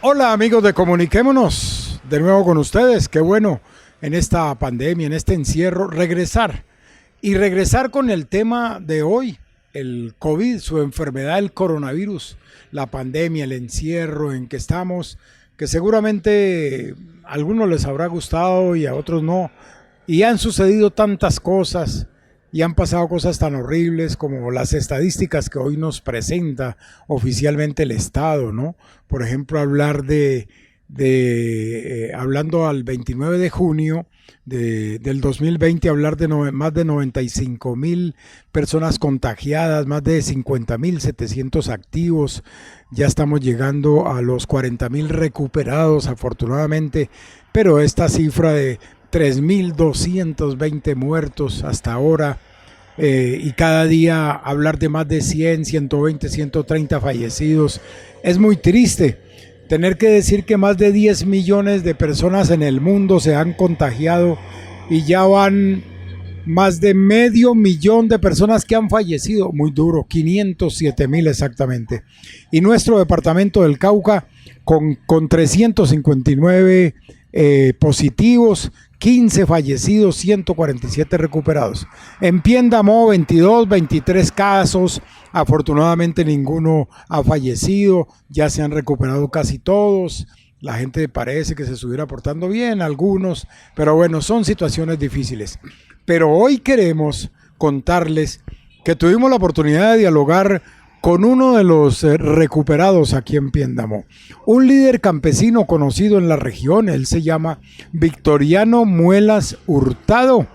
Hola amigos de Comuniquémonos, de nuevo con ustedes, qué bueno en esta pandemia, en este encierro, regresar con el tema de hoy, el COVID, su enfermedad, el coronavirus, la pandemia, el encierro en que estamos, que seguramente a algunos les habrá gustado y a otros no, y han sucedido tantas cosas y han pasado cosas tan horribles como las estadísticas que hoy nos presenta oficialmente el Estado, ¿no? Por ejemplo, hablando al 29 de junio del 2020, hablar de más de 95.000 personas contagiadas, más de 50.700 activos, ya estamos llegando a los 40.000 recuperados afortunadamente, pero esta cifra de 3.220 muertos hasta ahora, y cada día hablar de más de 100, 120, 130 fallecidos, es muy triste. Tener que decir que más de 10 millones de personas en el mundo se han contagiado y ya van más de medio millón de personas que han fallecido, muy duro, 507.000 exactamente. Y nuestro departamento del Cauca con 359 positivos, 15 fallecidos, 147 recuperados. En Piendamó, 23 casos, afortunadamente ninguno ha fallecido, ya se han recuperado casi todos. La gente parece que se estuviera portando bien, algunos, pero bueno, son situaciones difíciles. Pero hoy queremos contarles que tuvimos la oportunidad de dialogar con uno de los recuperados aquí en Piendamó, un líder campesino conocido en la región. Él se llama Victoriano Muelas Hurtado.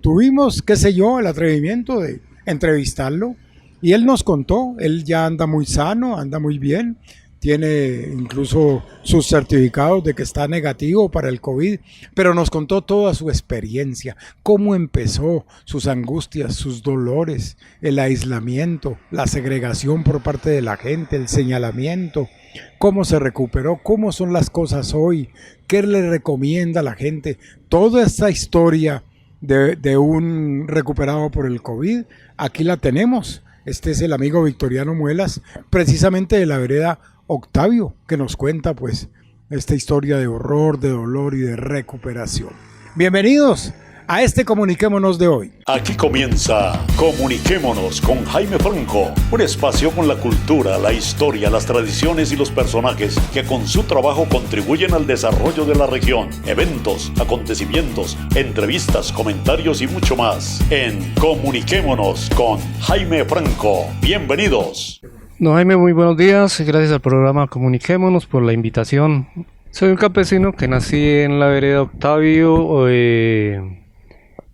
Tuvimos, qué sé yo, el atrevimiento de entrevistarlo y él nos contó, él ya anda muy sano, anda muy bien, tiene incluso sus certificados de que está negativo para el COVID, pero nos contó toda su experiencia, cómo empezó, sus angustias, sus dolores, el aislamiento, la segregación por parte de la gente, el señalamiento, cómo se recuperó, cómo son las cosas hoy, qué le recomienda a la gente. Toda esta historia de un recuperado por el COVID, aquí la tenemos. Este es el amigo Victoriano Muelas, precisamente de la vereda Octavio, que nos cuenta pues esta historia de horror, de dolor y de recuperación. Bienvenidos a este Comuniquémonos de hoy. Aquí comienza Comuniquémonos con Jaime Franco, un espacio con la cultura, la historia, las tradiciones y los personajes que con su trabajo contribuyen al desarrollo de la región. Eventos, acontecimientos, entrevistas, comentarios y mucho más en Comuniquémonos con Jaime Franco. Bienvenidos. No, Jaime, muy buenos días. Gracias al programa Comuniquémonos por la invitación. Soy un campesino que nací en la vereda Octavio,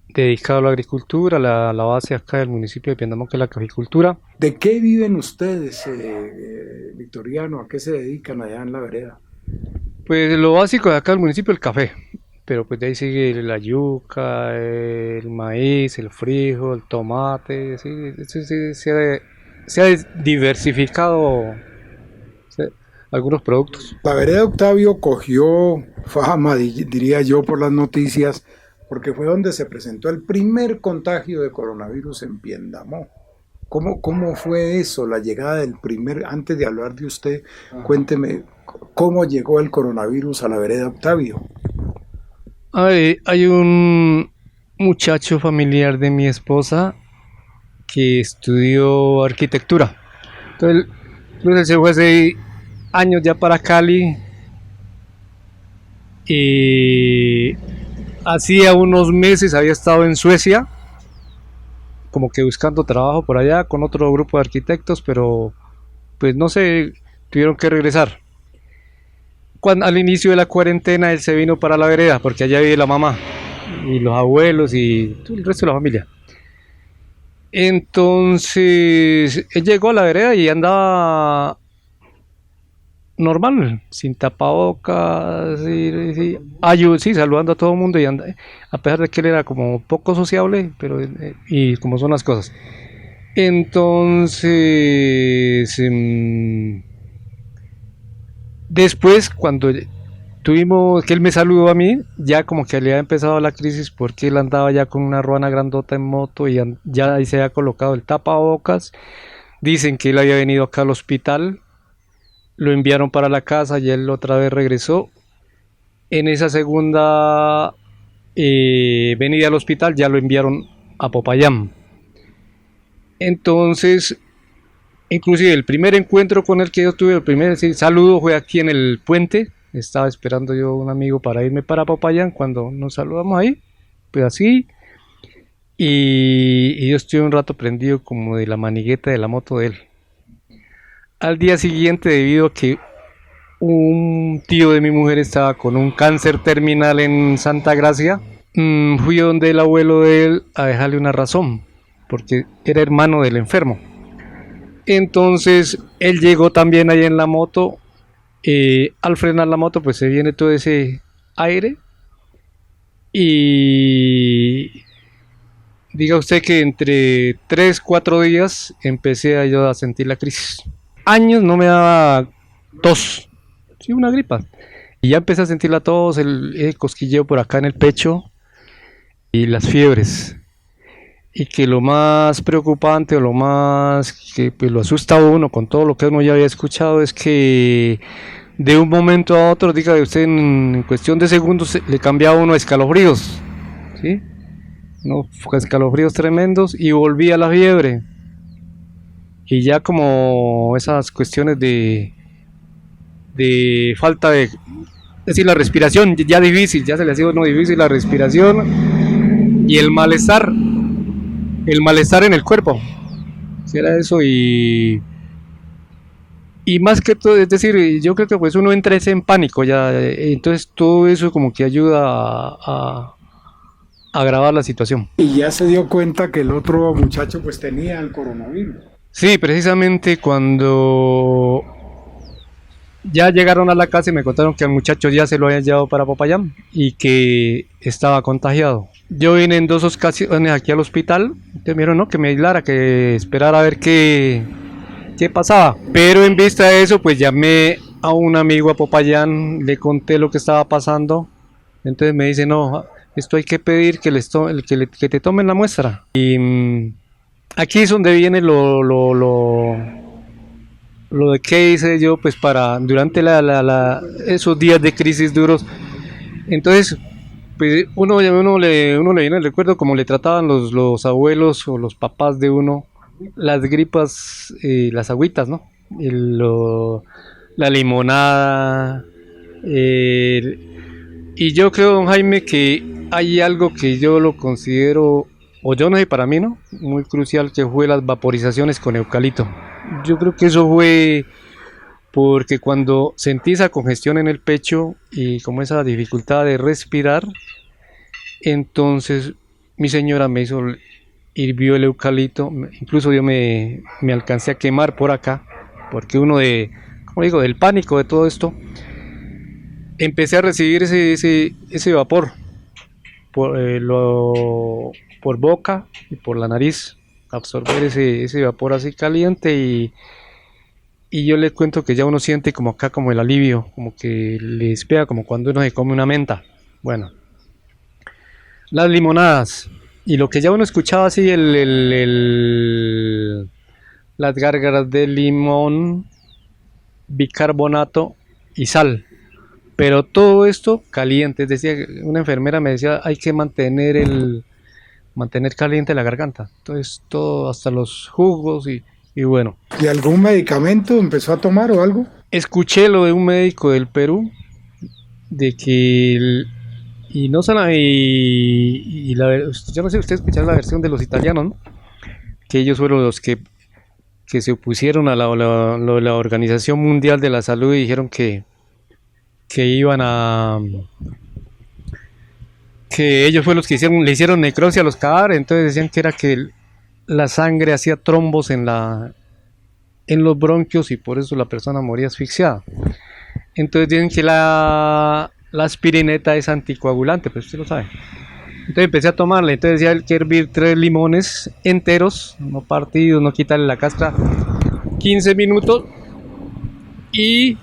dedicado a la agricultura, la base acá del municipio de Piendamó, que es la caficultura. ¿De qué viven ustedes, Victoriano? ¿A qué se dedican allá en la vereda? Pues lo básico de acá del municipio, el café, pero pues de ahí sigue la yuca, el maíz, el frijol, el tomate, sí, se ha diversificado algunos productos. La vereda Octavio cogió fama, diría yo, por las noticias, porque fue donde se presentó el primer contagio de coronavirus en Piendamó. ¿Cómo fue eso, la llegada del primer, antes de hablar de usted, cuénteme, cómo llegó el coronavirus a la vereda Octavio? Hay un muchacho familiar de mi esposa que estudió arquitectura. Entonces se fue hace años ya para Cali y hacía unos meses había estado en Suecia, como que buscando trabajo por allá con otro grupo de arquitectos, pero pues no sé, tuvieron que regresar. Al inicio de la cuarentena él se vino para la vereda porque allá vive la mamá y los abuelos y el resto de la familia. Entonces él llegó a la vereda y andaba normal, sin tapabocas, sí, saludando a todo el mundo, y a pesar de que él era como poco sociable, pero y como son las cosas. Entonces después, cuando tuvimos que él me saludó a mí, ya como que le había empezado la crisis porque él andaba ya con una ruana grandota en moto y ya ahí se había colocado el tapabocas. Dicen que él había venido acá al hospital, lo enviaron para la casa y él otra vez regresó. En esa segunda venida al hospital ya lo enviaron a Popayán. Entonces, inclusive el primer encuentro con el que yo tuve, el primer saludo fue aquí en el puente. Estaba esperando yo un amigo para irme para Popayán cuando nos saludamos ahí, pues así. Y yo estuve un rato prendido como de la manigueta de la moto de él. Al día siguiente, debido a que un tío de mi mujer estaba con un cáncer terminal en Santa Gracia, fui donde el abuelo de él a dejarle una razón, porque era hermano del enfermo. Entonces él llegó también ahí en la moto. Al frenar la moto pues se viene todo ese aire y diga usted que entre 3-4 días empecé yo a sentir la crisis. Años no me daba tos, sí, una gripa, y ya empecé a sentir la tos, el cosquilleo por acá en el pecho y las fiebres. Y que lo más preocupante o lo más que pues, lo asusta a uno con todo lo que uno ya había escuchado es que de un momento a otro, diga usted, en cuestión de segundos le cambiaba a uno a escalofríos, ¿sí? No, escalofríos tremendos y volvía la fiebre. Y ya como esas cuestiones de falta de, es decir, la respiración ya difícil, ya se le hacía uno difícil la respiración y el malestar en el cuerpo, si era eso y más que todo, es decir, yo creo que pues uno entra en pánico ya, entonces todo eso como que ayuda a agravar la situación. Y ya se dio cuenta que el otro muchacho pues tenía el coronavirus. Sí, precisamente cuando ya llegaron a la casa y me contaron que al muchacho ya se lo habían llevado para Popayán y que estaba contagiado. Yo vine en 2 ocasiones aquí al hospital, que me dijeron no, que me aislara, que esperara a ver qué pasaba. Pero en vista de eso, pues llamé a un amigo a Popayán, le conté lo que estaba pasando. Entonces me dice, no, esto hay que pedir que te tomen la muestra. Y aquí es donde viene lo de qué hice yo pues para durante esos días de crisis duros. Entonces pues uno le viene el recuerdo como le trataban los abuelos o los papás de uno las gripas, las agüitas, ¿no? La limonada, y yo creo, don Jaime, que hay algo que yo lo considero, o yo no sé, para mí, ¿no? Muy crucial, que fue las vaporizaciones con eucalipto. Yo creo que eso fue porque cuando sentí esa congestión en el pecho y como esa dificultad de respirar, entonces mi señora me hirvió el eucalipto, incluso yo me alcancé a quemar por acá, porque uno como digo, del pánico de todo esto, empecé a recibir ese vapor por boca y por la nariz, absorber ese vapor así caliente y yo les cuento que ya uno siente como acá como el alivio, como que les pega como cuando uno se come una menta. Bueno, las limonadas y lo que ya uno escuchaba así, las gárgaras de limón, bicarbonato y sal, pero todo esto caliente. Decía, una enfermera me decía, hay que mantener caliente la garganta, entonces todo, hasta los jugos y bueno. ¿Y algún medicamento empezó a tomar o algo? Escuché lo de un médico del Perú, de que y no solo, yo no sé, ustedes escucharon la versión de los italianos, ¿no? Que ellos fueron los que se opusieron a la Organización Mundial de la Salud y dijeron que iban que ellos fueron los que le hicieron necropsia a los cadáveres. Entonces decían que era que la sangre hacía trombos en los bronquios y por eso la persona moría asfixiada. Entonces dicen que la aspirineta es anticoagulante, pues usted lo sabe. Entonces empecé a tomarla. Entonces decía, hay que hervir 3 limones enteros, no partidos, no quitarle la cáscara, 15 minutos, y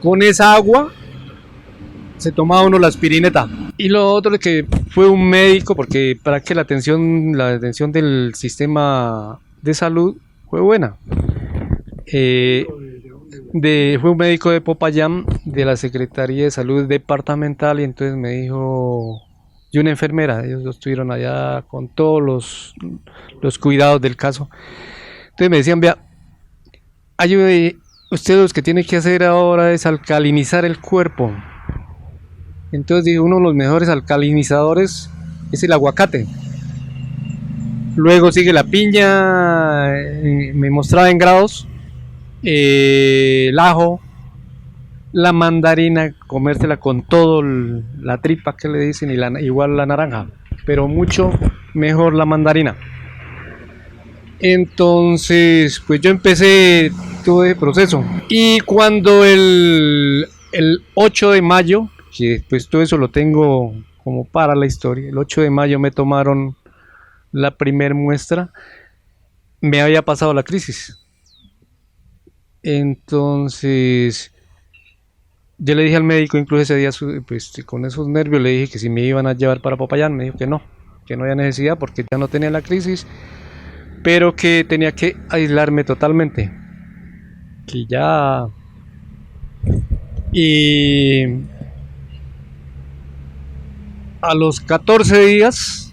con esa agua se tomaba uno la aspirineta. Y lo otro es que fue un médico, porque para que la atención del sistema de salud fue buena. Fue un médico de Popayán, de la Secretaría de Salud Departamental, y entonces me dijo, y una enfermera, ellos estuvieron allá con todos los cuidados del caso. Entonces me decían, vea, ayude, usted lo que tiene que hacer ahora es alcalinizar el cuerpo. Entonces dije, uno de los mejores alcalinizadores es el aguacate. Luego sigue la piña, me mostraba en grados, el ajo, la mandarina, comérsela con todo, la tripa que le dicen, y igual la naranja, pero mucho mejor la mandarina. Entonces, pues yo empecé todo el proceso. Y cuando el 8 de mayo, que pues todo eso lo tengo como para la historia, el 8 de mayo me tomaron la primer muestra, me había pasado la crisis. Entonces, yo le dije al médico, incluso ese día, pues con esos nervios, le dije que si me iban a llevar para Popayán. Me dijo que no había necesidad porque ya no tenía la crisis, pero que tenía que aislarme totalmente, que ya. Y a los 14 días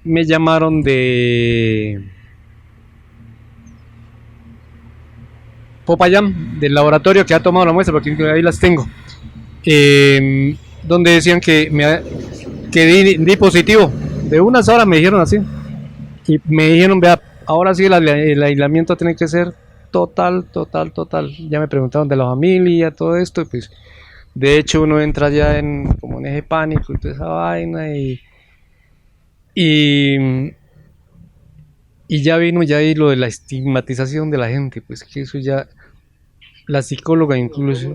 me llamaron de Popayán, del laboratorio que ha tomado la muestra, porque ahí las tengo, donde decían que di positivo. De unas horas me dijeron así, y me dijeron, vea, ahora sí el aislamiento tiene que ser total. Ya me preguntaron de la familia, todo esto, y pues de hecho uno entra ya como en eje pánico y toda esa vaina, y ya vino ya ahí lo de la estigmatización de la gente, pues que eso ya, la psicóloga incluso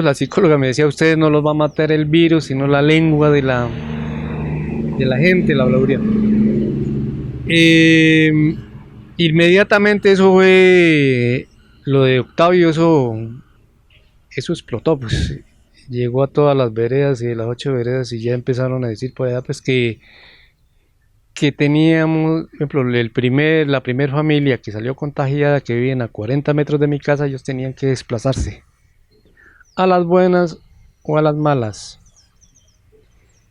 la psicóloga me decía, ustedes no los va a matar el virus, sino la lengua de la gente, la habladuría. Inmediatamente eso fue lo de Octavio, eso explotó, pues llegó a todas las veredas y de las 8 veredas, y ya empezaron a decir por allá pues que teníamos, por ejemplo, la primer familia que salió contagiada, que vivían a 40 metros de mi casa, ellos tenían que desplazarse a las buenas o a las malas,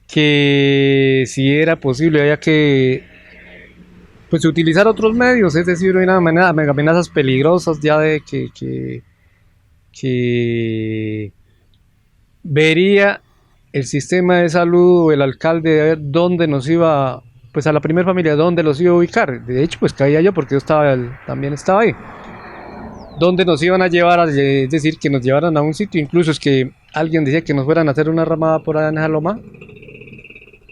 que si era posible había que pues utilizar otros medios, es decir, una amenazas peligrosas ya de que vería el sistema de salud o el alcalde de ver dónde nos iba, pues a la primera familia, dónde los iba a ubicar. De hecho, pues caía yo porque yo también estaba ahí. Dónde nos iban a llevar, es decir, que nos llevaran a un sitio, incluso es que alguien decía que nos fueran a hacer una ramada por allá en Jaloma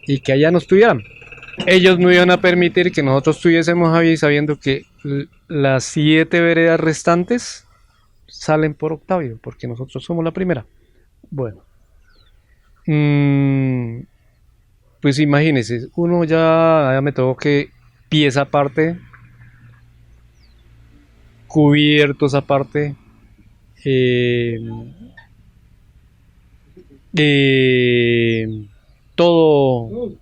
y que allá nos tuvieran. Ellos no iban a permitir que nosotros estuviésemos ahí sabiendo que las 7 veredas restantes salen por Octavio, porque nosotros somos la primera. Bueno, pues imagínense, uno ya me tocó que pieza aparte, cubiertos aparte, todo.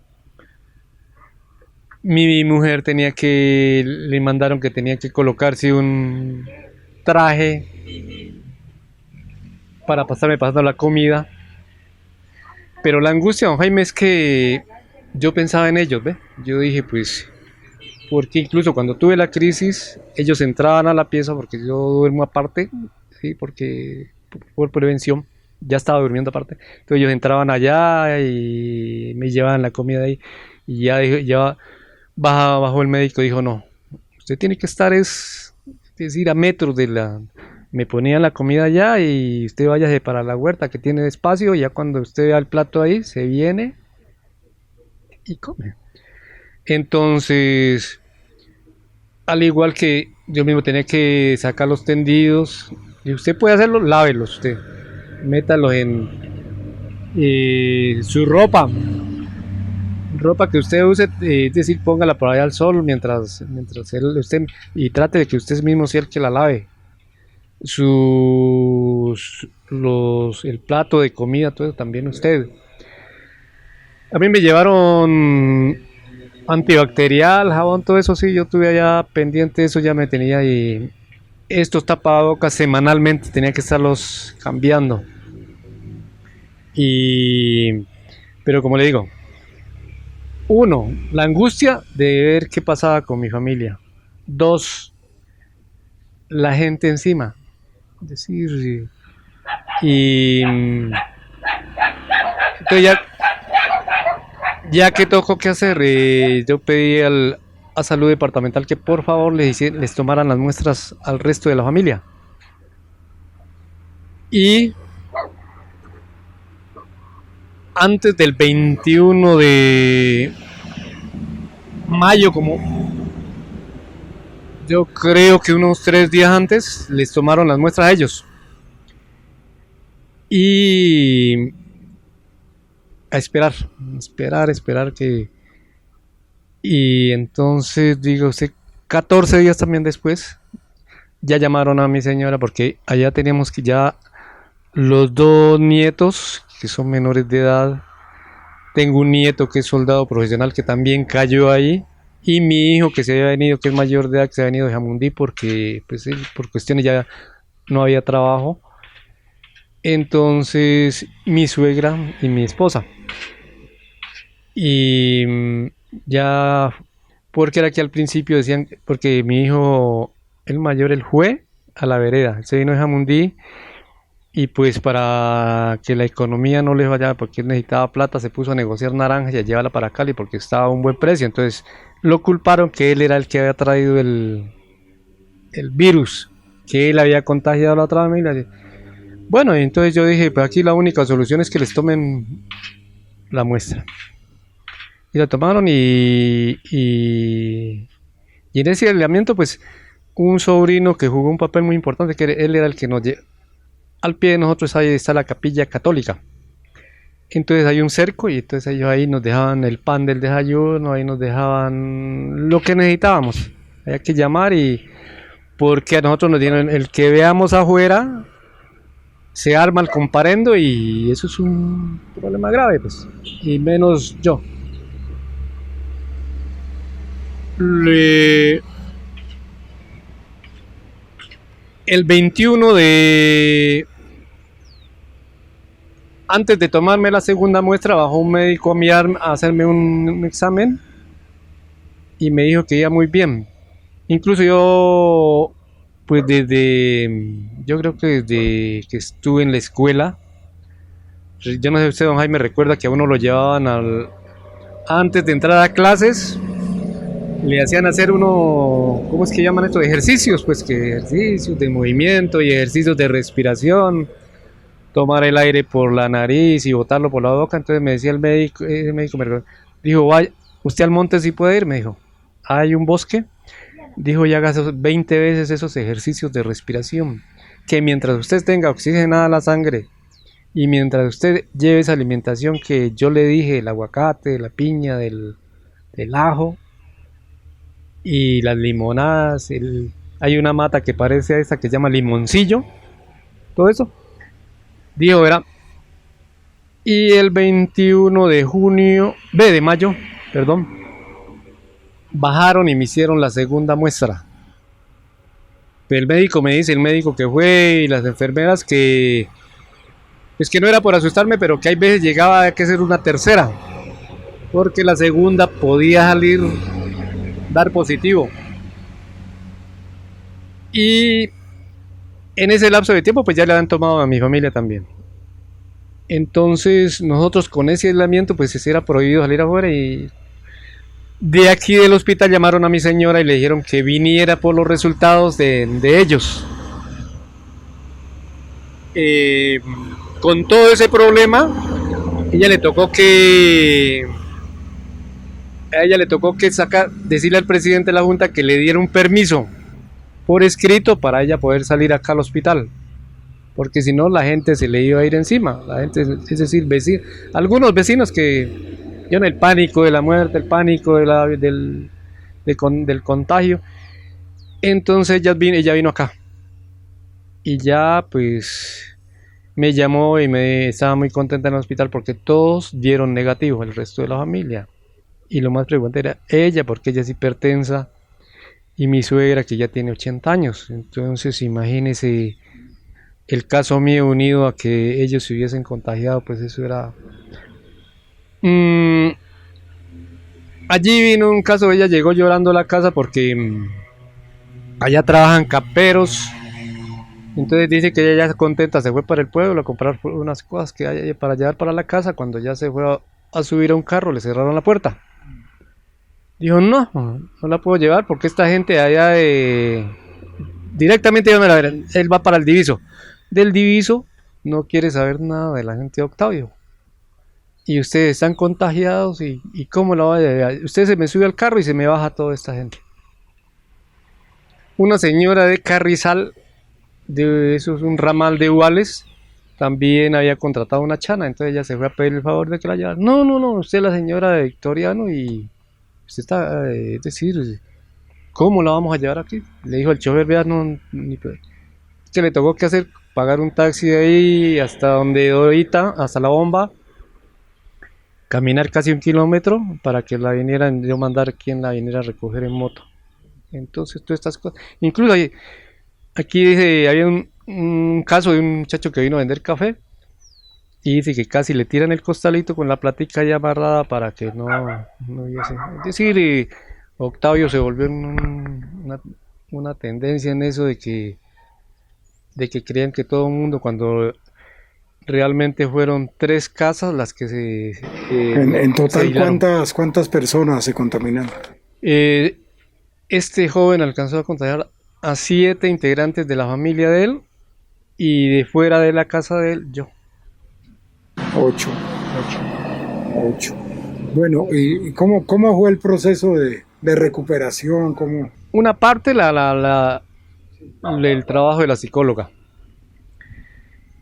Mi mujer le mandaron que tenía que colocarse un traje para pasarme pasando la comida. Pero la angustia, don Jaime, es que yo pensaba en ellos, ¿ve? Yo dije, pues, porque incluso cuando tuve la crisis, ellos entraban a la pieza, porque yo duermo aparte, ¿sí? Porque por prevención, ya estaba durmiendo aparte. Entonces ellos entraban allá y me llevaban la comida ahí, y ya bajó el médico y dijo, no, usted tiene que estar, es decir, a metros me ponían la comida allá y usted váyase para la huerta que tiene espacio, y ya cuando usted vea el plato ahí, se viene y come. Entonces, al igual que yo mismo tenía que sacar los tendidos, y usted puede hacerlo, lávelos usted, métalos en su ropa que usted use, es decir, póngala por allá al sol mientras usted, y trate de que usted mismo sea el que la lave. El plato de comida, todo eso también usted. A mí me llevaron antibacterial, jabón, todo eso sí, yo tuve allá pendiente, eso ya me tenía y estos tapabocas semanalmente tenía que estarlos cambiando. Y, pero como le digo, uno, la angustia de ver qué pasaba con mi familia. Dos, la gente encima. Es decir, y entonces ya que tocó que hacer, yo pedí a salud departamental que por favor les tomaran las muestras al resto de la familia. Y antes del 21 de mayo, como yo creo que unos 3 días antes, les tomaron las muestras a ellos. Y a esperar que... Y entonces, digo, usted, 14 días también después, ya llamaron a mi señora porque allá teníamos que ya los 2 nietos, que son menores de edad, tengo un nieto que es soldado profesional que también cayó ahí, y mi hijo que se había venido, que es mayor de edad, que se había venido de Jamundí porque pues, él, por cuestiones ya no había trabajo. Entonces mi suegra y mi esposa. Y ya, porque era que al principio decían, porque mi hijo, el mayor, él fue a la vereda, se vino de Jamundí y pues para que la economía no les vaya, porque él necesitaba plata, se puso a negociar naranjas y a llevarla para Cali porque estaba a un buen precio. Entonces lo culparon que él era el que había traído el virus, que él había contagiado a la otra familia. Bueno, y entonces yo dije, pues aquí la única solución es que les tomen la muestra. Y la tomaron y en ese aislamiento, pues, un sobrino que jugó un papel muy importante, que él era el que nos llevó. Al pie de nosotros ahí está la capilla católica. Entonces hay un cerco y entonces ellos ahí nos dejaban el pan del desayuno, ahí nos dejaban lo que necesitábamos. Había que llamar y porque a nosotros nos dieron el que veamos afuera, se arma el comparendo y eso es un problema grave, pues, y menos yo. El 21 de... Antes de tomarme la segunda muestra, bajó un médico a hacerme un examen y me dijo que iba muy bien. Incluso yo, pues yo creo que desde que estuve en la escuela, yo no sé si usted, don Jaime, recuerda que a uno lo llevaban antes de entrar a clases, le hacían hacer ¿cómo es que llaman esto? Ejercicios, pues que ejercicios de movimiento y ejercicios de respiración, tomar el aire por la nariz y botarlo por la boca. Entonces me decía el médico me dijo, vaya, usted al monte sí puede ir, me dijo, hay un bosque, dijo, y haga 20 veces esos ejercicios de respiración, que mientras usted tenga oxigenada la sangre y mientras usted lleve esa alimentación que yo le dije, el aguacate, la piña, del ajo y las limonadas, hay una mata que parece a esta que se llama limoncillo, todo eso, dijo, verá, y el 21 de mayo, perdón, bajaron y me hicieron la segunda muestra. El médico me dice, el médico que fue y las enfermeras, que es que no era por asustarme, pero que hay veces llegaba a que ser una tercera, porque la segunda podía dar positivo. Y en ese lapso de tiempo pues ya le han tomado a mi familia también. Entonces nosotros con ese aislamiento pues era prohibido salir afuera, y de aquí del hospital llamaron a mi señora y le dijeron que viniera por los resultados de ellos. Con todo ese problema, a ella le tocó que decirle al presidente de la junta que le diera un permiso por escrito para ella poder salir acá al hospital, porque si no la gente se le iba a ir encima, la gente, es decir, algunos vecinos que en el pánico de la muerte, el pánico del contagio. Entonces ella vino acá y ya pues me llamó y estaba muy contenta en el hospital porque todos dieron negativo, el resto de la familia. Y lo más preocupante era ella, porque ella es hipertensa, y mi suegra, que ya tiene 80 años. Entonces, imagínese el caso mío unido a que ellos se hubiesen contagiado, pues eso era... Allí vino un caso, ella llegó llorando a la casa porque allá trabajan caperos. Entonces dice que ella ya contenta, se fue para el pueblo a comprar unas cosas que hay para llevar para la casa. Cuando ya se fue a subir a un carro, le cerraron la puerta. Dijo, no la puedo llevar porque esta gente allá directamente él va para el Diviso. Del Diviso no quiere saber nada de la gente de Octavio. Y ustedes están contagiados y ¿cómo la va a llevar? Usted se me sube al carro y se me baja toda esta gente. Una señora de Carrizal, eso es un ramal de Iguales, también había contratado una chana, entonces ella se fue a pedir el favor de que la llevara. No, usted es la señora de Victoriano y usted está, es decir, ¿cómo la vamos a llevar aquí? Le dijo al chofer, vea, no, que le tocó que hacer, pagar un taxi de ahí hasta donde ahorita, hasta la bomba, caminar casi 1 kilómetro para que la vinieran, yo mandar quien la viniera a recoger en moto. Entonces todas estas cosas, incluso aquí dice, había un caso de un muchacho que vino a vender café y dice que casi le tiran el costalito con la platica ya amarrada para que no hubiese. Es decir, Octavio se volvió una tendencia en eso de que creían que todo el mundo, cuando realmente fueron 3 casas las que se... En total, se ¿cuántas personas se contaminaron? Este joven alcanzó a contagiar a 7 integrantes de la familia de él y de fuera de la casa de él, yo. 8. Bueno, ¿y cómo fue el proceso de recuperación? ¿Cómo? Una parte el trabajo de la psicóloga.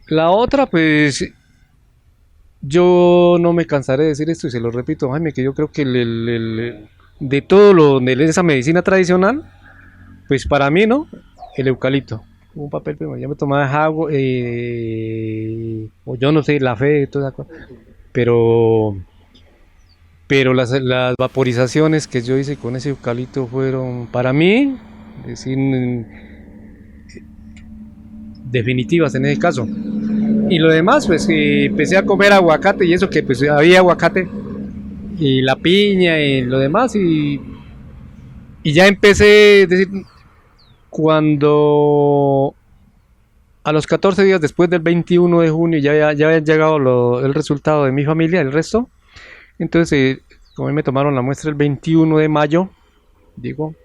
La otra, pues, yo no me cansaré de decir esto y se lo repito, Jaime, que yo creo que de todo de esa medicina tradicional, pues para mí, ¿no? El eucalipto. Un papel, pero ya me tomaba agua, o yo no sé, la fe, toda esa cosa. Pero las vaporizaciones que yo hice con ese eucalipto fueron, para mí, decir, definitivas en ese caso. Y lo demás, pues empecé a comer aguacate y eso que pues había aguacate y la piña y lo demás y ya empecé, es decir, cuando a los 14 días después del 21 de junio ya había llegado el resultado de mi familia, el resto, entonces como me tomaron la muestra el 21 de mayo, digo,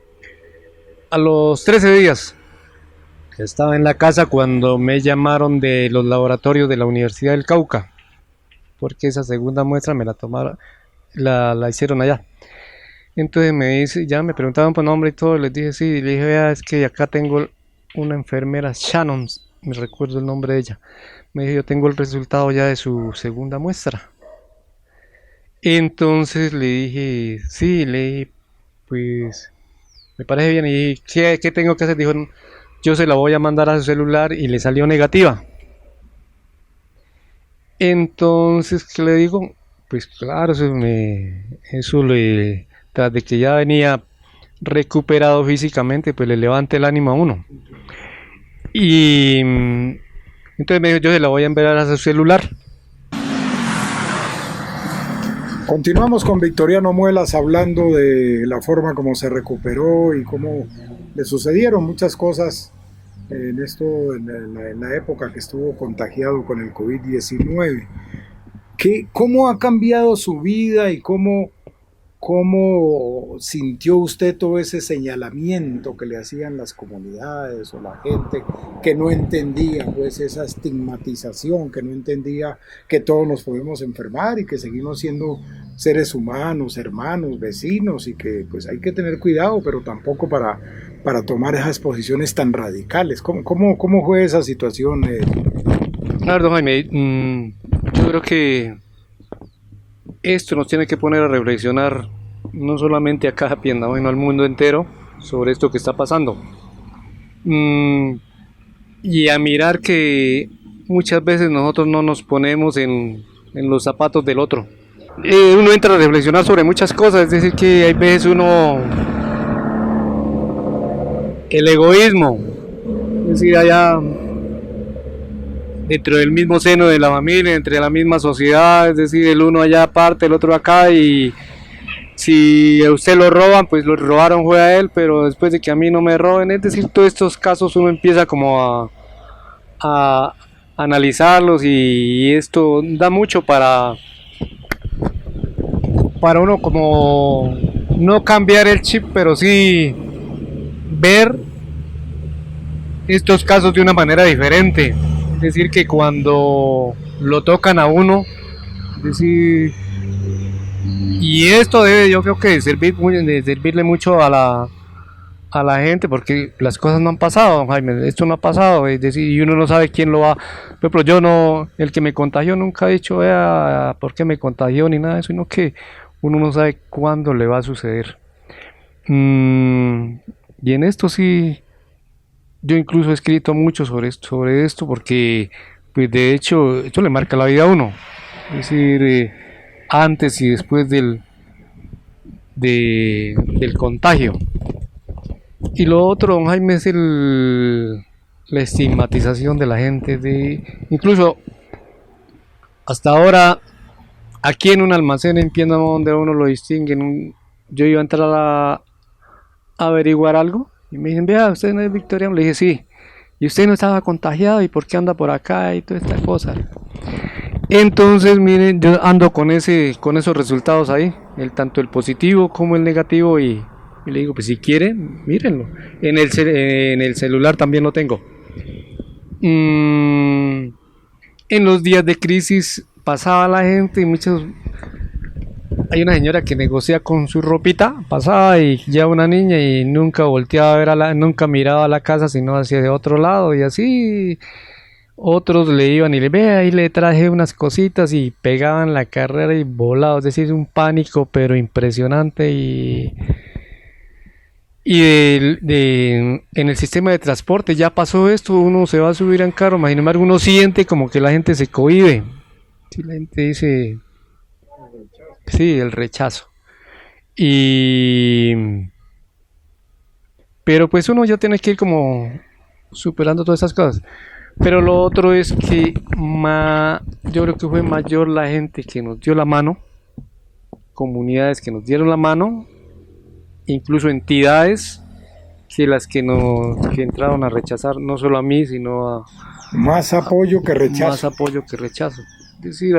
a los 13 días estaba en la casa cuando me llamaron de los laboratorios de la Universidad del Cauca, porque esa segunda muestra me la tomaron, la hicieron allá. Entonces ya me preguntaban por nombre y todo, les dije sí, y le dije, vea, es que acá tengo una enfermera, Shannon, me recuerdo el nombre de ella. Me dijo, yo tengo el resultado ya de su segunda muestra. Entonces le dije, sí, pues, me parece bien. Y dije, ¿qué tengo que hacer? Dijo, yo se la voy a mandar a su celular y le salió negativa. Entonces, ¿qué le digo? Pues claro, tras de que ya venía recuperado físicamente, pues le levanta el ánimo a uno. Y entonces me dijo, yo se la voy a enviar a su celular. Continuamos con Victoriano Muelas hablando de la forma como se recuperó y cómo le sucedieron muchas cosas en la época que estuvo contagiado con el COVID-19. ¿Cómo ha cambiado su vida y cómo sintió usted todo ese señalamiento que le hacían las comunidades o la gente que no entendía, pues, esa estigmatización, que no entendía que todos nos podemos enfermar y que seguimos siendo seres humanos, hermanos, vecinos, y que pues hay que tener cuidado, pero tampoco para tomar esas posiciones tan radicales? ¿Cómo fue esa situación? Claro, Jaime, yo creo que esto nos tiene que poner a reflexionar, no solamente acá a Piendamó, sino al mundo entero, sobre esto que está pasando. Y a mirar que muchas veces nosotros no nos ponemos en los zapatos del otro. uno entra a reflexionar sobre muchas cosas, es decir, que hay veces el egoísmo, es decir, allá dentro del mismo seno de la familia, entre la misma sociedad, es decir, el uno allá aparte, el otro acá, y si a usted lo roban, pues lo robaron fue a él, pero después de que a mí no me roben, es decir, todos estos casos uno empieza como a analizarlos, y esto da mucho para uno como no cambiar el chip, pero sí ver estos casos de una manera diferente. Es decir, que cuando lo tocan a uno, es decir, y esto debe, yo creo que de servirle mucho a la gente, porque las cosas no han pasado, don Jaime, esto no ha pasado, es decir, y uno no sabe quién lo va. Por ejemplo, yo no, el que me contagió nunca ha dicho, vea, por qué me contagió ni nada de eso, sino que uno no sabe cuándo le va a suceder. Y en esto sí, yo incluso he escrito mucho sobre esto, porque pues de hecho esto le marca la vida a uno, es decir, antes y después del contagio. Y lo otro, don Jaime, es la estigmatización de la gente, incluso hasta ahora aquí en un almacén en Piéndamo, donde uno lo distingue, yo iba a entrar a averiguar algo y me dicen, vea, usted no es victoriano. Le dije, sí. Y usted no estaba contagiado, y por qué anda por acá y toda esta cosa. Entonces, miren, yo ando con esos resultados ahí, tanto el positivo como el negativo, y le digo, pues si quieren, mírenlo. En el celular también lo tengo. En los días de crisis pasaba la gente, y hay una señora que negocia con su ropita, pasaba y ya una niña, y nunca volteaba a ver nunca miraba a la casa, sino hacia de otro lado, y así otros le iban y le ve, ahí le traje unas cositas, y pegaban la carrera y volados, es decir, un pánico pero impresionante. Y en el sistema de transporte ya pasó esto, uno se va a subir en carro, sin embargo uno siente como que la gente se cohíbe, sí, la gente dice, sí, el rechazo, pero pues uno ya tiene que ir como superando todas esas cosas. Pero lo otro es que yo creo que fue mayor la gente que nos dio la mano, comunidades que nos dieron la mano, incluso entidades, que las que entraron a rechazar, no solo a mí, sino a más apoyo que rechazo. Más apoyo que rechazo. Es decir,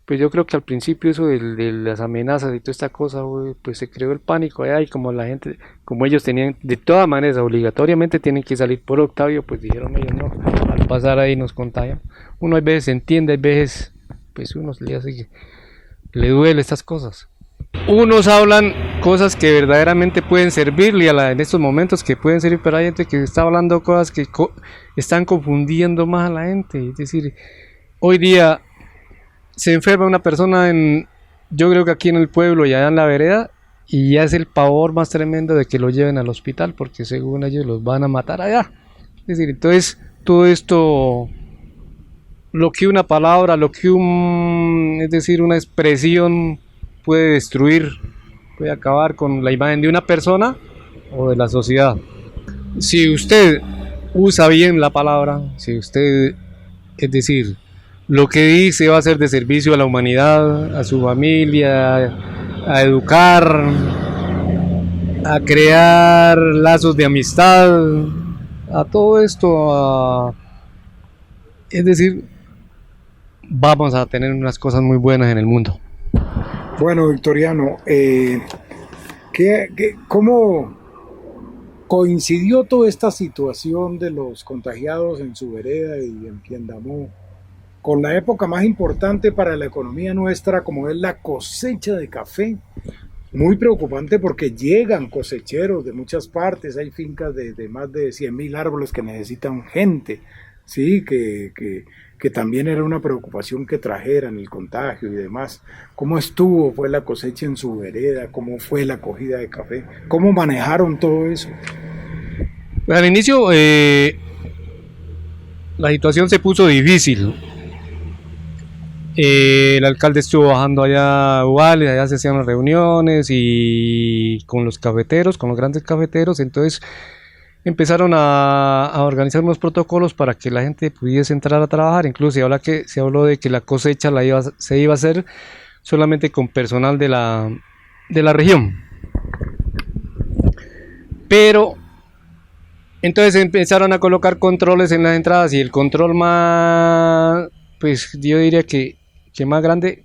pues yo creo que al principio eso de las amenazas y toda esta cosa, pues se creó el pánico allá, y como la gente, como ellos tenían, de todas maneras, obligatoriamente tienen que salir por Octavio, pues dijeron ellos, no, al pasar ahí nos contagian. Uno a veces entiende, a veces, pues uno le duele estas cosas. Unos hablan cosas que verdaderamente pueden servirle en estos momentos, que pueden servir, pero hay gente que está hablando cosas que están confundiendo más a la gente. Es decir, hoy día se enferma una persona yo creo que aquí en el pueblo y allá en la vereda, y ya es el pavor más tremendo de que lo lleven al hospital, porque según ellos los van a matar allá. Es decir, entonces todo esto, lo que una palabra, es decir, una expresión puede destruir, puede acabar con la imagen de una persona o de la sociedad. Si usted usa bien la palabra, si usted, es decir, lo que dice va a ser de servicio a la humanidad, a su familia, a educar, a crear lazos de amistad, a todo esto, es decir, vamos a tener unas cosas muy buenas en el mundo. Bueno, Victoriano, ¿cómo coincidió toda esta situación de los contagiados en su vereda y en Piendamó con la época más importante para la economía nuestra, como es la cosecha de café? Muy preocupante, porque llegan cosecheros de muchas partes, hay fincas de más de 100.000 árboles que necesitan gente, sí, que también era una preocupación que trajeran el contagio y demás. ¿Cómo fue la cosecha en su vereda? ¿Cómo fue la cogida de café? ¿Cómo manejaron todo eso? Al inicio la situación se puso difícil. El alcalde estuvo bajando allá a Ubales, allá se hacían las reuniones y con los cafeteros, con los grandes cafeteros, entonces empezaron a organizar unos protocolos para que la gente pudiese entrar a trabajar. Incluso se habló de que la cosecha se iba a hacer solamente con personal de la región. Pero entonces empezaron a colocar controles en las entradas y el control más, pues yo diría que más grande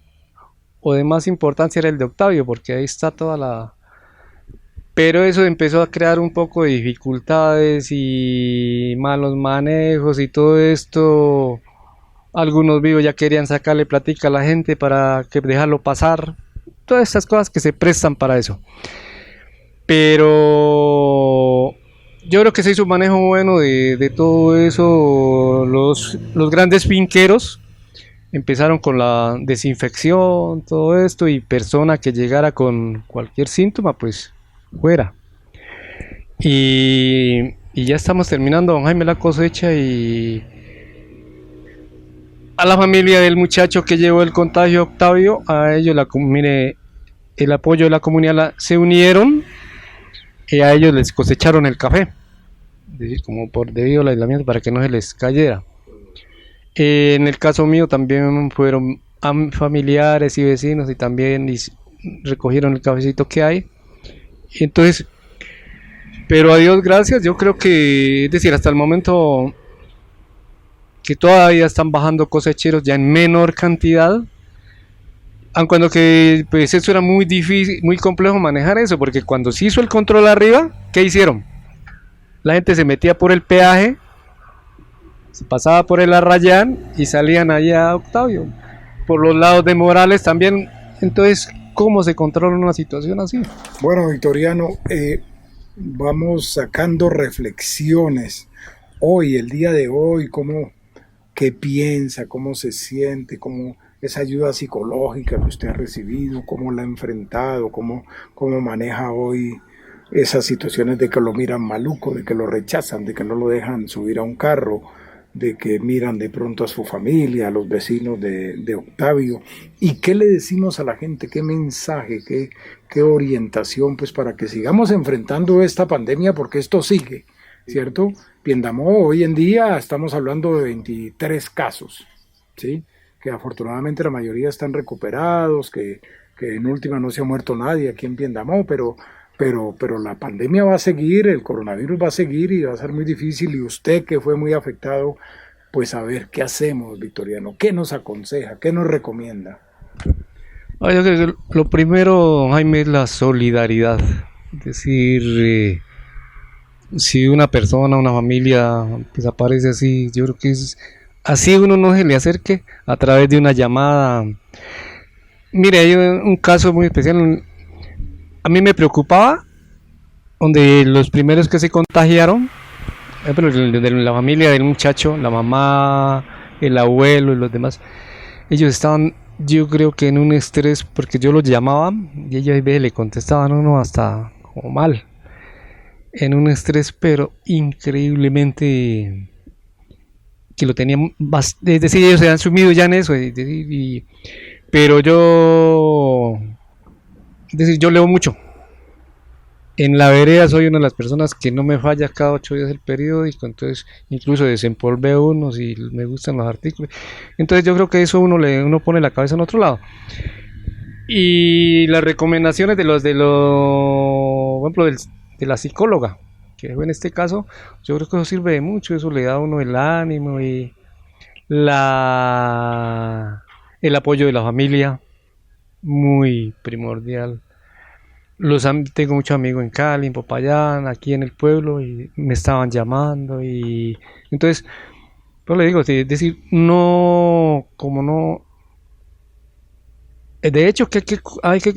o de más importancia era el de Octavio, porque ahí está toda la... Pero eso empezó a crear un poco de dificultades y malos manejos y todo esto. Algunos vivos ya querían sacarle plática a la gente para que dejarlo pasar. Todas estas cosas que se prestan para eso. Pero yo creo que se hizo un manejo bueno de todo eso. Los grandes finqueros empezaron con la desinfección, todo esto, y persona que llegara con cualquier síntoma, pues fuera. Y ya estamos terminando, don Jaime, la cosecha, y a la familia del muchacho que llevó el contagio, Octavio, a ellos mire, el apoyo de la comunidad se unieron y a ellos les cosecharon el café, es decir, como debido al aislamiento, para que no se les cayera. En el caso mío también fueron familiares y vecinos y también recogieron el cafecito que hay. Entonces, pero a Dios gracias, yo creo que, es decir, hasta el momento que todavía están bajando cosecheros ya en menor cantidad, aun cuando que pues eso era muy difícil, muy complejo manejar eso, porque cuando se hizo el control arriba, ¿qué hicieron? La gente se metía por el peaje, se pasaba por el Arrayán y salían allá a Octavio, por los lados de Morales también. Entonces, ¿cómo se controla una situación así? Bueno, Victoriano, vamos sacando reflexiones hoy, el día de hoy, qué piensa, cómo se siente, cómo esa ayuda psicológica que usted ha recibido, cómo la ha enfrentado, cómo maneja hoy esas situaciones de que lo miran maluco, de que lo rechazan, de que no lo dejan subir a un carro, de que miran de pronto a su familia, a los vecinos de Octavio. ¿Y qué le decimos a la gente? ¿Qué mensaje? ¿Qué orientación? Pues para que sigamos enfrentando esta pandemia, porque esto sigue, ¿cierto? Piendamó, hoy en día estamos hablando de 23 casos, ¿sí? Que afortunadamente la mayoría están recuperados, que en última no se ha muerto nadie aquí en Piendamó, pero la pandemia va a seguir, el coronavirus va a seguir y va a ser muy difícil. Y usted, que fue muy afectado, pues a ver, ¿qué hacemos, Victoriano? ¿Qué nos aconseja? ¿Qué nos recomienda? Yo creo que lo primero, Jaime, es la solidaridad. Es decir, si una persona, una familia, pues aparece así, yo creo que es así, uno no se le acerque a través de una llamada. Mire, hay un caso muy especial. A mí me preocupaba, donde los primeros que se contagiaron, pero de la familia del muchacho, la mamá, el abuelo y los demás, ellos estaban, yo creo que en un estrés, porque yo los llamaba y ellos a veces le contestaban a uno hasta como mal, en un estrés, pero increíblemente que lo tenían, es decir, ellos se han sumido ya en eso, pero es decir, yo leo mucho. En la vereda soy una de las personas que no me falla cada 8 días el periódico, entonces incluso desempolveo unos y me gustan los artículos. Entonces yo creo que eso uno pone la cabeza en otro lado. Y las recomendaciones por ejemplo, de la psicóloga, que fue en este caso, yo creo que eso sirve de mucho, eso le da a uno el ánimo y el apoyo de la familia, muy primordial. Tengo muchos amigos en Cali, en Popayán, aquí en el pueblo, y me estaban llamando, y entonces, pues le digo, es decir, no, como no, de hecho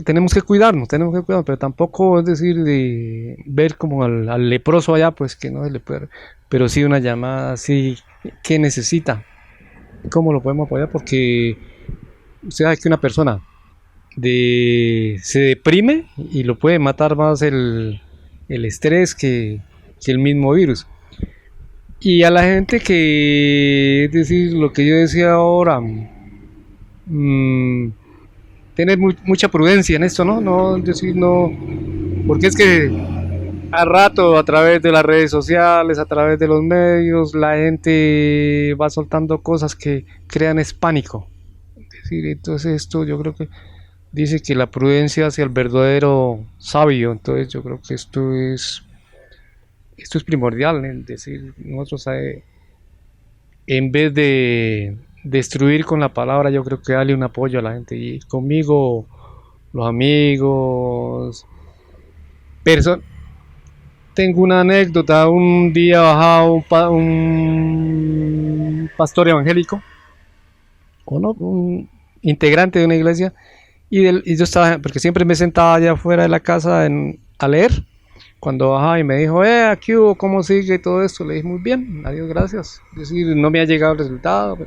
tenemos que cuidarnos, pero tampoco es decir de ver como al leproso allá, pues que no se le puede, pero sí una llamada así, ¿qué necesita? ¿Cómo lo podemos apoyar? Porque usted sabe que una persona se deprime y lo puede matar más el estrés que el mismo virus. Y a la gente que, es decir, lo que yo decía ahora, tener mucha prudencia en esto, ¿no? No decir no, porque es que a rato a través de las redes sociales, a través de los medios, la gente va soltando cosas que crean es pánico. Es decir, entonces esto yo creo que dice que la prudencia hacia el verdadero sabio, entonces yo creo que esto es primordial, ¿eh? Es decir, nosotros en vez de destruir con la palabra, yo creo que darle un apoyo a la gente. Y conmigo, los amigos, tengo una anécdota. Un día bajaba un pastor evangélico, o no, un integrante de una iglesia, y yo estaba, porque siempre me sentaba allá afuera de la casa a leer. Cuando bajaba y me dijo, aquí hubo, ¿cómo sigue y todo esto? Le dije, muy bien, adiós, gracias. Es decir, no me ha llegado el resultado.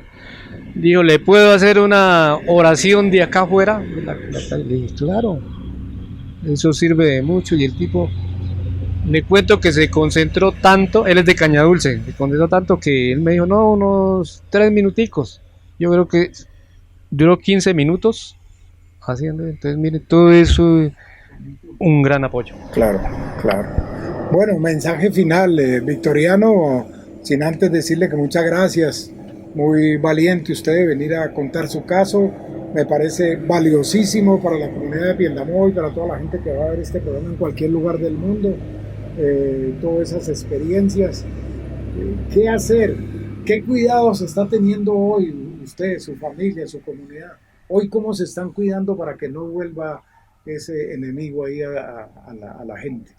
Dijo, ¿le puedo hacer una oración de acá afuera? Le dije, claro, eso sirve de mucho. Y el tipo, le cuento que se concentró tanto, él es de Cañadulce, se concentró tanto que él me dijo, no, unos 3 minuticos. Yo creo que duró 15 minutos haciendo. Entonces, mire, todo eso, un gran apoyo. Claro, claro. Bueno, mensaje final, Victoriano, sin antes decirle que muchas gracias, muy valiente usted de venir a contar su caso, me parece valiosísimo para la comunidad de Piendamó y para toda la gente que va a ver este programa en cualquier lugar del mundo, todas esas experiencias. ¿Qué hacer? ¿Qué cuidados está teniendo hoy usted, su familia, su comunidad? Hoy, ¿cómo se están cuidando para que no vuelva ese enemigo ahí a la gente?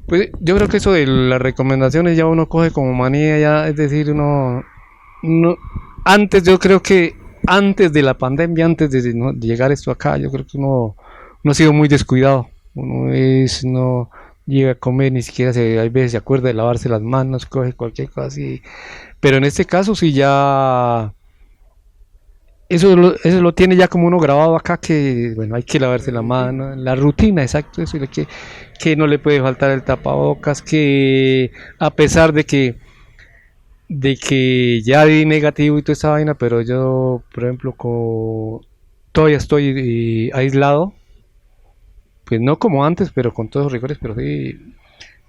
Pues yo creo que eso de las recomendaciones ya uno coge como manía, ya, es decir, antes, yo creo que antes de la pandemia, antes de llegar esto acá, yo creo que uno ha sido muy descuidado. No llega a comer, ni siquiera hay veces se acuerda de lavarse las manos, coge cualquier cosa así. Pero en este caso sí ya eso lo tiene ya como uno grabado acá, que bueno, hay que lavarse la mano, la rutina, exacto, eso, que no le puede faltar el tapabocas, que a pesar de que ya di negativo y toda esa vaina, pero yo, por ejemplo, todavía estoy aislado, pues no como antes, pero con todos los rigores, pero sí.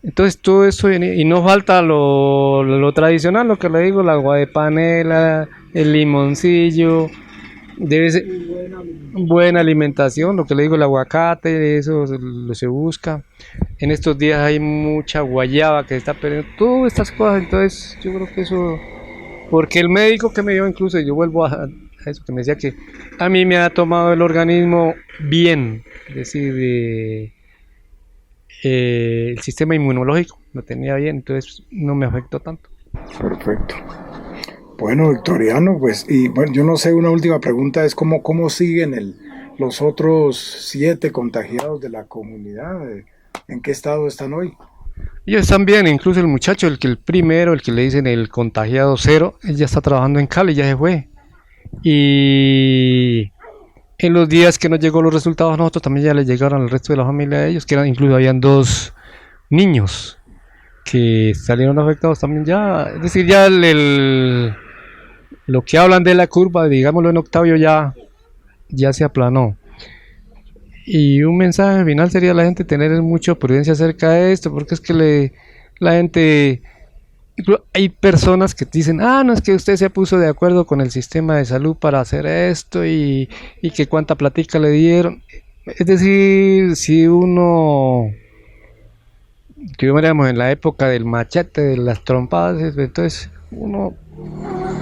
Entonces todo eso, y no falta lo tradicional, lo que le digo, el agua de panela, el limoncillo, debe ser buena alimentación, lo que le digo, el aguacate, eso se busca. En estos días hay mucha guayaba que se está perdiendo, todas estas cosas. Entonces yo creo que eso, porque el médico que me dio, incluso yo vuelvo a eso que me decía, que a mí me ha tomado el organismo bien, es decir, el sistema inmunológico lo tenía bien, entonces no me afectó tanto. Perfecto. Bueno, Victoriano, pues, y bueno, yo no sé, una última pregunta es cómo siguen los otros 7 contagiados de la comunidad, ¿en qué estado están hoy? Ellos están bien, incluso el muchacho, el que le dicen el contagiado 0, él ya está trabajando en Cali, ya se fue. Y en los días que nos llegó los resultados a nosotros, también ya les llegaron al resto de la familia de ellos, que incluso habían 2 niños que salieron afectados también ya. Es decir, ya lo que hablan de la curva, digámoslo en Octavio, ya se aplanó. Y un mensaje final sería a la gente tener mucha prudencia acerca de esto, porque es que la gente, hay personas que dicen, no, es que usted se puso de acuerdo con el sistema de salud para hacer esto y que cuánta platica le dieron. Es decir, si uno, que veríamos en la época del machete, de las trompadas, entonces uno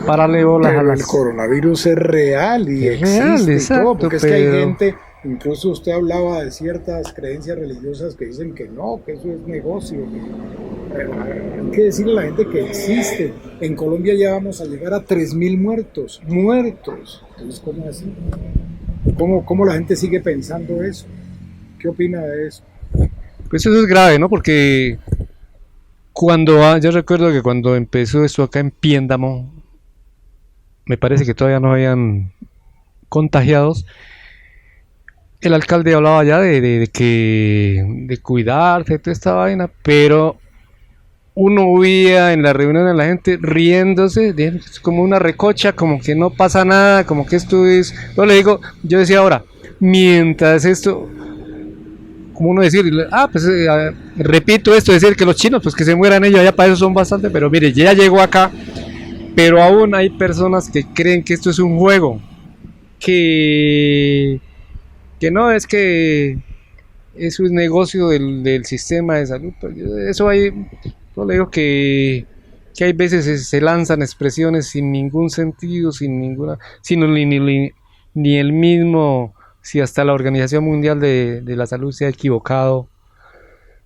pararle bolas a las... El coronavirus es real y existe real, exacto, y todo, porque es que hay gente, incluso usted hablaba de ciertas creencias religiosas que dicen que no, que eso es negocio. Hay que decirle a la gente que existe. En Colombia ya vamos a llegar a 3.000 muertos. Entonces, ¿cómo así? ¿Cómo la gente sigue pensando eso? ¿Qué opina de eso? Pues eso es grave, ¿no? Porque yo recuerdo que cuando empezó esto acá en Piendamó, me parece que todavía no habían contagiados. El alcalde hablaba ya de cuidarse, toda esta vaina, pero uno veía en la reunión a la gente riéndose, como una recocha, como que no pasa nada, como que esto es... Yo decía ahora, mientras esto, como uno decir, pues repito esto, decir que los chinos, pues que se mueran ellos, allá para eso son bastante, pero mire, ya llegó acá, pero aún hay personas que creen que esto es un juego, que no, es que eso es negocio del sistema de salud. Eso hay, yo le digo que hay veces se lanzan expresiones sin ningún sentido, sin ninguna, sino ni el mismo, si hasta la Organización Mundial de la Salud se ha equivocado,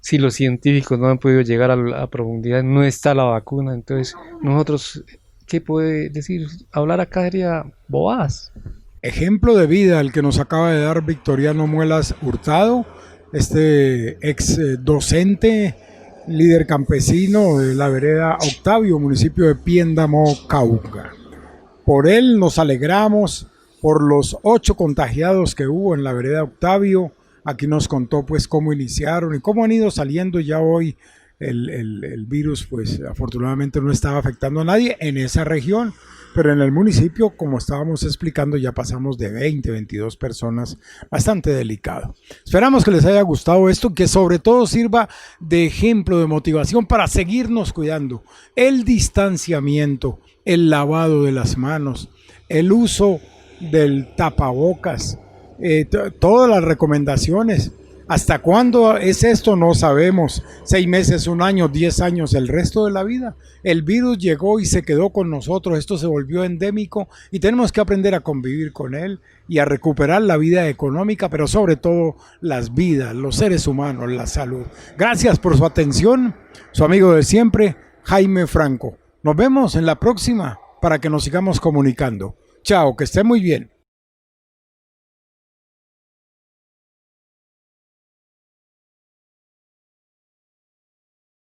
si los científicos no han podido llegar a profundidad, no está la vacuna. Entonces nosotros, ¿qué puede decir? Hablar acá sería bobadas. Ejemplo de vida el que nos acaba de dar Victoriano Muelas Hurtado, este ex docente, líder campesino de la vereda Octavio, municipio de Piéndamo, Cauca. Por él nos alegramos, por los 8 contagiados que hubo en la vereda Octavio. Aquí nos contó pues cómo iniciaron y cómo han ido saliendo. Ya hoy el virus pues afortunadamente no estaba afectando a nadie en esa región, pero en el municipio, como estábamos explicando, ya pasamos de 20, 22 personas, bastante delicado. Esperamos que les haya gustado esto, que sobre todo sirva de ejemplo, de motivación para seguirnos cuidando. El distanciamiento, el lavado de las manos, el uso del tapabocas, todas las recomendaciones. ¿Hasta cuándo es esto? No sabemos. 6 meses, 1 año, 10 años, el resto de la vida. El virus llegó y se quedó con nosotros. Esto se volvió endémico y tenemos que aprender a convivir con él y a recuperar la vida económica, pero sobre todo las vidas, los seres humanos, la salud. Gracias por su atención. Su amigo de siempre, Jaime Franco. Nos vemos en la próxima para que nos sigamos comunicando. Chao, que esté muy bien.